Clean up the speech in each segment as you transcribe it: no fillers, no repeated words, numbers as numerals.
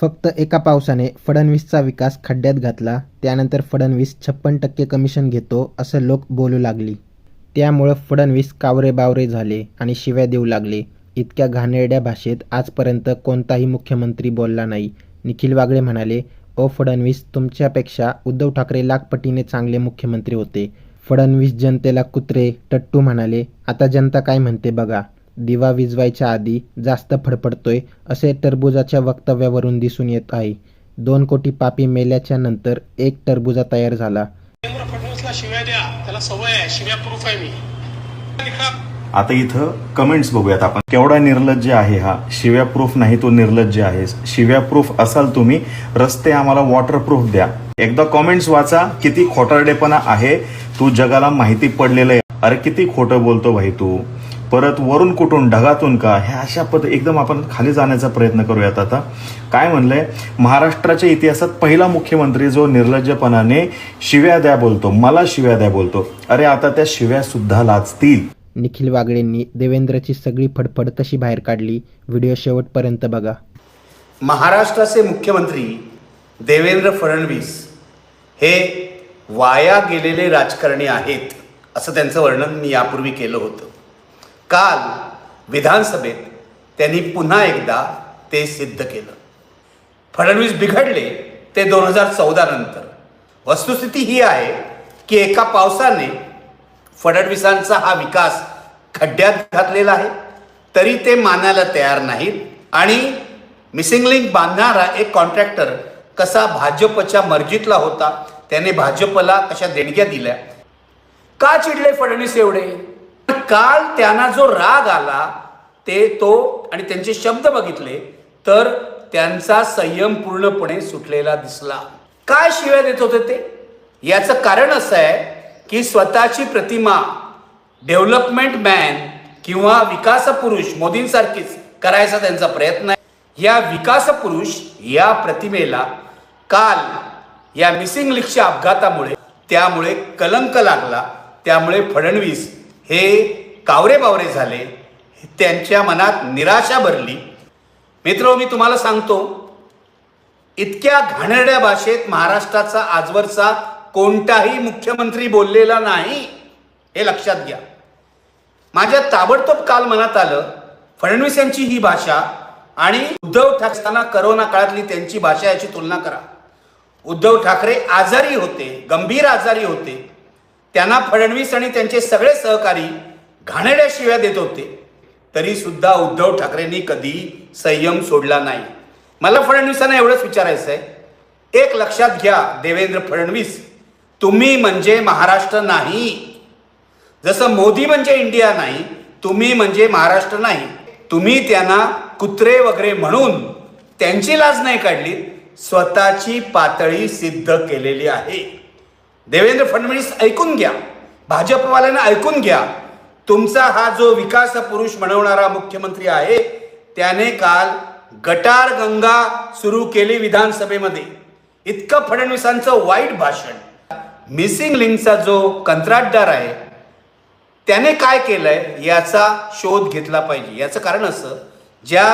फक्त एका पावसाने फडणवीसचा विकास खड्ड्यात घातला. त्यानंतर फडणवीस 56% कमिशन घेतो असं लोक बोलू लागली. त्यामुळं फडणवीस कावरे-बावरे झाले आणि शिव्या देऊ लागले. इतक्या घाणेरड्या भाषेत आजपर्यंत कोणताही मुख्यमंत्री बोलला नाही. निखिल वागळे म्हणाले, "ओ फडणवीस, तुमच्यापेक्षा उद्धव ठाकरे लाख पटीने चांगले मुख्यमंत्री होते." फडणवीस जनतेला कुत्रे, टट्टू म्हणाले. आता जनता काय म्हणते बघा. दिवा विझवायच्या आधी जास्त फडफडतोय असे टरबुजाच्या वक्तव्यावरून दिसून येत आहे. 2 कोटी पापी मेल्याच्या नंतर एक टरबुजा तयार झाला. फडणवीसला शिव्या द्या, त्याला सवय आहे, शिव्या प्रूफ आहे मी. आता इथं कमेंट्स बघूयात आपण. केवढा निर्लज्ज आहे हा. शिव्या प्रूफ नाही, तो निर्लज्ज आहे. शिव्या प्रूफ असाल तुम्ही, रस्ते आम्हाला वॉटर प्रूफ द्या. एकदा कमेंट्स वाचा. किती खोटारडेपणा आहे. तू जगाला माहिती पडलेलं आहे. अरे किती खोटं बोलतो भाई तू. परत वरून कुठून, ढगातून का, ह्या अशा एकदम आपण खाली जाण्याचा प्रयत्न करूयात. आता काय म्हणलंय, महाराष्ट्राच्या इतिहासात पहिला मुख्यमंत्री जो निर्लज्जपणाने शिव्या द्या बोलतो, मला शिव्या द्या बोलतो. अरे आता त्या शिव्या सुद्धा लाजतील. निखिल वागळेंनी देवेंद्रची सगळी फडफड कशी बाहेर काढली, व्हिडिओ शेवटपर्यंत बघा. महाराष्ट्राचे मुख्यमंत्री देवेंद्र फडणवीस हे वाया गेलेले राजकारणी आहेत असं त्यांचं वर्णन मी यापूर्वी केलं होतं. काल विधानसभेत त्यांनी पुन्हा एकदा ते सिद्ध केलं. फडणवीस बिघडले ते 2014 नंतर. वस्तुस्थिती ही आहे की एका पावसाने फडणवीसांचा हा विकास खड्ड्यात घातलेला आहे, तरी ते मानायला तयार नाहीत. आणि मिसिंग लिंक बांधणारा एक कॉन्ट्रॅक्टर कसा भाजपच्या मर्जीतला होता, त्याने भाजपला कशा देणग्या दिल्या. का चिडले फडणवीस एवढे? काल त्यांना जो राग आला तो आणि त्यांचे शब्द बघितले तर त्यांचा संयम पूर्णपणे सुटलेला दिसला. काय शिव्या देत होते ते? याचं कारण असं आहे की स्वतःची प्रतिमा डेव्हलपमेंट मॅन किंवा विकास पुरुष मोदींसारखीच करायचा त्यांचा प्रयत्न आहे. या विकास पुरुष या प्रतिमेला काल या मिसिंग लिंकच्या अपघातामुळे त्यामुळे कलंक लागला. त्यामुळे फडणवीस हे कावरे बावरे झाले. त्यांच्या मनात निराशा भरली. मित्र, मी तुम्हाला सांगतो, इतक्या घाणेरड्या भाषेत महाराष्ट्राचा आजवरचा कोणताही मुख्यमंत्री बोललेला नाही, हे लक्षात घ्या. माझ्या ताबडतोब काल मनात आलं, फडणवीस यांची ही भाषा आणि उद्धव ठाकरे करोना काळातली त्यांची भाषा याची तुलना करा. उद्धव ठाकरे आजारी होते, गंभीर आजारी होते. त्यांना फडणवीस आणि त्यांचे सगळे सहकारी घाणेरड्या शिव्या देत होते, तरी सुद्धा उद्धव ठाकरेंनी कधी संयम सोडला नाही. मला फडणवीसांना एवढंच विचारायचं आहे, एक लक्षात घ्या देवेंद्र फडणवीस, तुम्ही म्हणजे महाराष्ट्र नाही. जसं मोदी म्हणजे इंडिया नाही, तुम्ही म्हणजे महाराष्ट्र नाही. तुम्ही त्यांना कुत्रे वगैरे म्हणून त्यांची लाज नाही काढली, स्वतःची पातळी सिद्ध केलेली आहे. देवेंद्र फडणवीस ऐकून घ्या, भाजपवाल्यांना ऐकून घ्या. तुमचा हा जो विकास पुरुष म्हणवणारा मुख्यमंत्री आहे, त्याने काल गटार गंगा सुरू केली विधानसभेमध्ये. इतकं फडणवीसांचं वाईट भाषण. मिसिंग लिंकचा जो कंत्राटदार आहे त्याने काय केलंय याचा शोध घेतला पाहिजे. याचं कारण असं, ज्या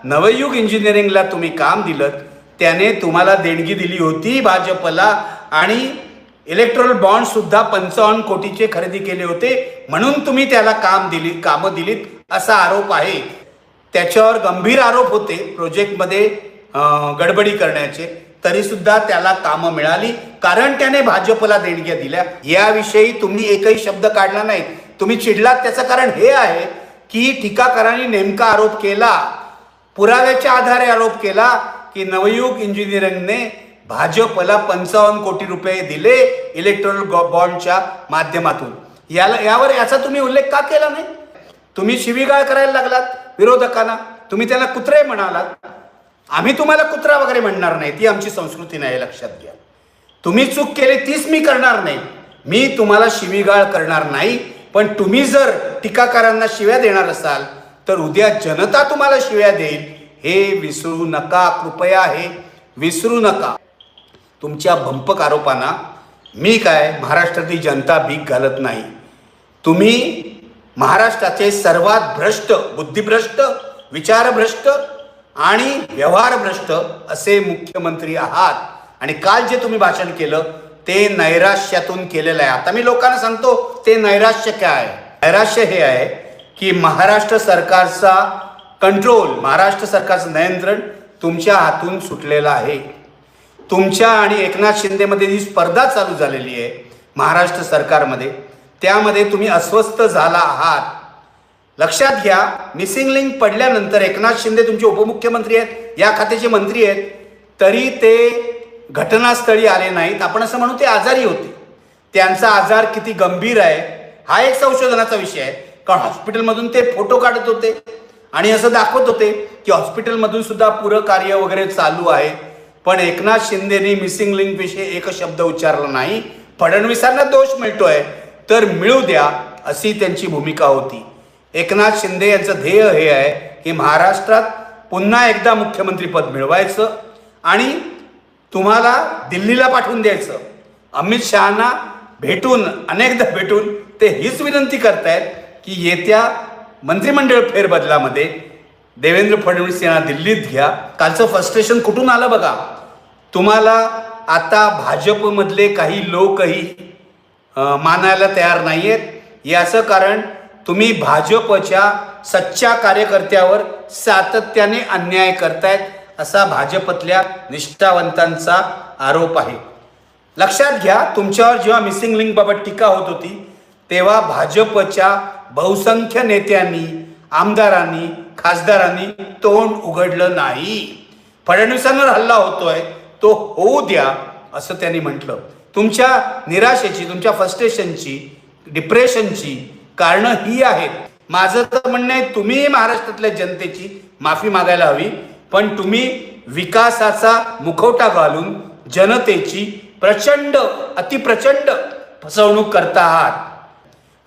नवयुग इंजिनिअरिंगला तुम्ही काम दिलं त्याने तुम्हाला देणगी दिली होती भाजपला आणि इलेक्ट्रॉल बॉन्ड सुद्धा 55 कोटीचे खरेदी केले होते, म्हणून तुम्ही त्याला कामं दिलीत असा आरोप आहे. त्याच्यावर गंभीर आरोप होते प्रोजेक्टमध्ये गडबडी करण्याचे, तरी सुद्धा त्याला कामं मिळाली कारण त्याने भाजपला देणग्या दिल्या. याविषयी तुम्ही एकही शब्द काढला नाही. तुम्ही चिडलात त्याचं कारण हे आहे की टीकाकारांनी नेमका आरोप केला, पुराव्याच्या आधारे आरोप केला की नवयुग इंजिनिअरिंगने भाजपला 55 कोटी रुपये दिले इलेक्ट्रॉल बॉन्डच्या माध्यमातून. याचा तुम्ही उल्लेख का केला नाही? तुम्ही शिवीगाळ करायला लागलात विरोधकांना. तुम्ही त्यांना कुत्रे म्हणालात. आम्ही तुम्हाला कुत्रा वगैरे म्हणणार नाही, ती आमची संस्कृती नाही, लक्षात घ्या. तुम्ही चूक केली तीच मी करणार नाही. मी तुम्हाला शिवीगाळ करणार नाही, पण तुम्ही जर टीकाकारांना शिव्या देणार असाल तर उद्या जनता तुम्हाला शिव्या देईल, हे विसरू नका. कृपया हे विसरू नका. तुमच्या भंपक आरोपांना मी काय, महाराष्ट्रातली जनता भीक घालत नाही. तुम्ही महाराष्ट्राचे सर्वात भ्रष्ट, बुद्धिभ्रष्ट, विचारभ्रष्ट आणि व्यवहारभ्रष्ट असे मुख्यमंत्री आहात. आणि काल जे तुम्ही भाषण केलं ते नैराश्यातून केलेलं आहे. आता मी लोकांना सांगतो ते नैराश्य काय आहे. नैराश्य हे आहे की महाराष्ट्र सरकारचा कंट्रोल, महाराष्ट्र सरकारचं नियंत्रण तुमच्या हातून सुटलेलं आहे. तुमच्या आणि एकनाथ शिंदेमध्ये जी स्पर्धा चालू झालेली आहे महाराष्ट्र सरकारमध्ये, त्यामध्ये तुम्ही अस्वस्थ झाला आहात. लक्षात घ्या, मिसिंग लिंक पडल्यानंतर एकनाथ शिंदे तुमचे उपमुख्यमंत्री आहेत, या खात्याचे मंत्री आहेत, तरी ते घटनास्थळी आले नाहीत. आपण असं म्हणू ते आजारी होते. त्यांचा आजार किती गंभीर आहे हा एक संशोधनाचा विषय आहे. कारण हॉस्पिटलमधून ते फोटो काढत होते आणि असं दाखवत होते की हॉस्पिटलमधून सुद्धा पुरं कार्य वगैरे चालू आहे. पण एकनाथ शिंदेनी मिसिंग लिंक विषयी एक शब्द उच्चारला नाही. फडणवीसांना दोष मिळतोय तर मिळू द्या अशी त्यांची भूमिका होती. एकनाथ शिंदे यांचं ध्येय हे आहे की महाराष्ट्रात पुन्हा एकदा मुख्यमंत्रीपद मिळवायचं आणि तुम्हाला दिल्लीला पाठवून द्यायचं. अमित शहाना भेटून, अनेकदा भेटून ते हीच विनंती करतायत की येत्या मंत्रिमंडळ फेरबदलामध्ये देवेंद्र फडणवीस यांना दिल्लीत घ्या. कालचं फ्रस्ट्रेशन कुठून आलं बघा. तुम्हाला आता भाजपमधले काही लोकही मानायला तयार नाही आहेत. याचं कारण तुम्ही भाजपच्या सच्च्या कार्यकर्त्यावर सातत्याने अन्याय करतायत असा भाजपतल्या निष्ठावंतांचा आरोप आहे. लक्षात घ्या, तुमच्यावर जेव्हा मिसिंग लिंक बाबत टीका होत होती तेव्हा भाजपच्या बहुसंख्य नेत्यांनी, आमदारांनी, खासदारांनी तोंड उघडलं नाही. फडणवीसांवर हल्ला होतोय तो होऊ द्या असं त्यांनी म्हटलं. तुमच्या निराशेची, तुमच्या फ्रस्ट्रेशनची, डिप्रेशनची कारणं ही आहेत. माझं तर म्हणणं आहे तुम्ही महाराष्ट्रातल्या जनतेची माफी मागायला हवी. पण तुम्ही विकासाचा मुखवटा घालून जनतेची प्रचंड, अतिप्रचंड फसवणूक करता आहात.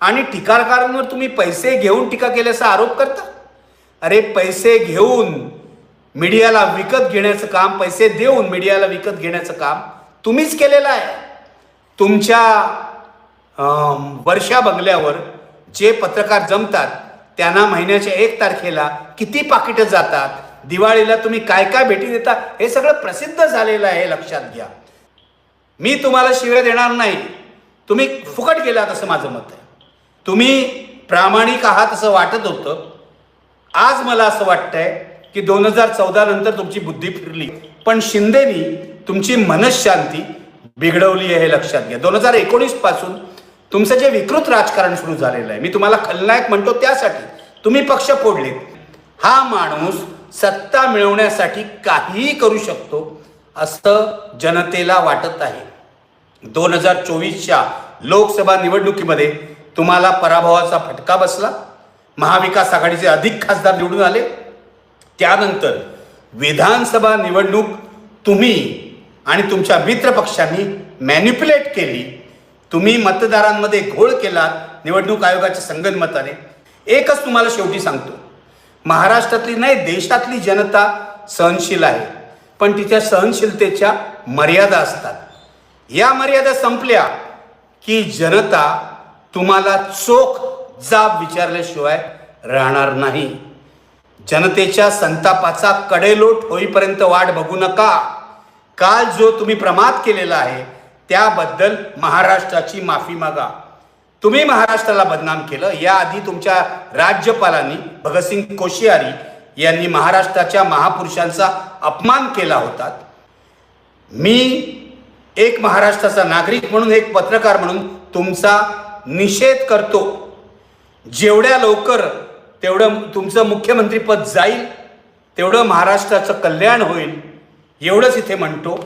आणि टीकाकारांवर तुम्ही पैसे घेऊन टीका केल्याचा आरोप करता. अरे पैसे घेऊन मीडियाला विकत घेण्याचं काम, पैसे देऊन मीडियाला विकत घेण्याचं काम तुम्हीच केलेलं आहे. तुमच्या वर्षा बंगल्यावर जे पत्रकार जमतात त्यांना महिन्याच्या 1 तारखेला किती पाकिटं जातात, दिवाळीला तुम्ही काय काय भेटी देता, हे सगळं प्रसिद्ध झालेलं आहे. लक्षात घ्या, मी तुम्हाला शिव्या देणार नाही. तुम्ही फुकट गेलात असं माझं मत आहे. तुम्ही प्रामाणिक आहात असं वाटत होतं. आज मला असं वाटतंय की 2014 नंतर तुमची बुद्धी फिरली. पण शिंदेनी तुमची मनशांती बिघडवली आहे हे लक्षात घ्या. 2019 पासून तुमचं जे विकृत राजकारण सुरू झालेलं आहे, मी तुम्हाला खलनायक म्हणतो त्यासाठी तुम्ही पक्ष फोडलेत. हा माणूस सत्ता मिळवण्यासाठी काहीही करू शकतो असं जनतेला वाटत आहे. 2024च्या लोकसभा निवडणुकीमध्ये तुम्हाला पराभवाचा फटका बसला. महाविकास आघाडीचे अधिक खासदार निवडून आले. त्यानंतर विधानसभा निवडणूक तुम्ही आणि तुमच्या मित्र पक्षांनी मॅन्युप्युलेट केली. तुम्ही मतदारांमध्ये घोळ केला निवडणूक आयोगाच्या संगनमताने. एकच तुम्हाला शेवटी सांगतो, महाराष्ट्रातली नाही देशातली जनता सहनशील आहे. पण तिच्या सहनशीलतेच्या मर्यादा असतात. या मर्यादा संपल्या की जनता तुम्हाला चोख जाब विचारल्याशिवाय राहणार नाही. जनतेच्या संतापाचा कडेलोट होईपर्यंत वाट बघू नका. काल जो तुम्ही प्रमाद केलेला आहे त्याबद्दल महाराष्ट्राची माफी मागा. तुम्ही महाराष्ट्राला बदनाम केलं. याआधी तुमच्या राज्यपालांनी भगतसिंग कोश्यारी यांनी महाराष्ट्राच्या महापुरुषांचा अपमान केला होता. मी एक महाराष्ट्राचा नागरिक म्हणून, एक पत्रकार म्हणून तुमचा निषेध करतो. जेवढ्या लवकर तेवढं तुमचं मुख्यमंत्रीपद जाईल तेवढं महाराष्ट्राचं कल्याण होईल एवढंच इथे म्हणतो.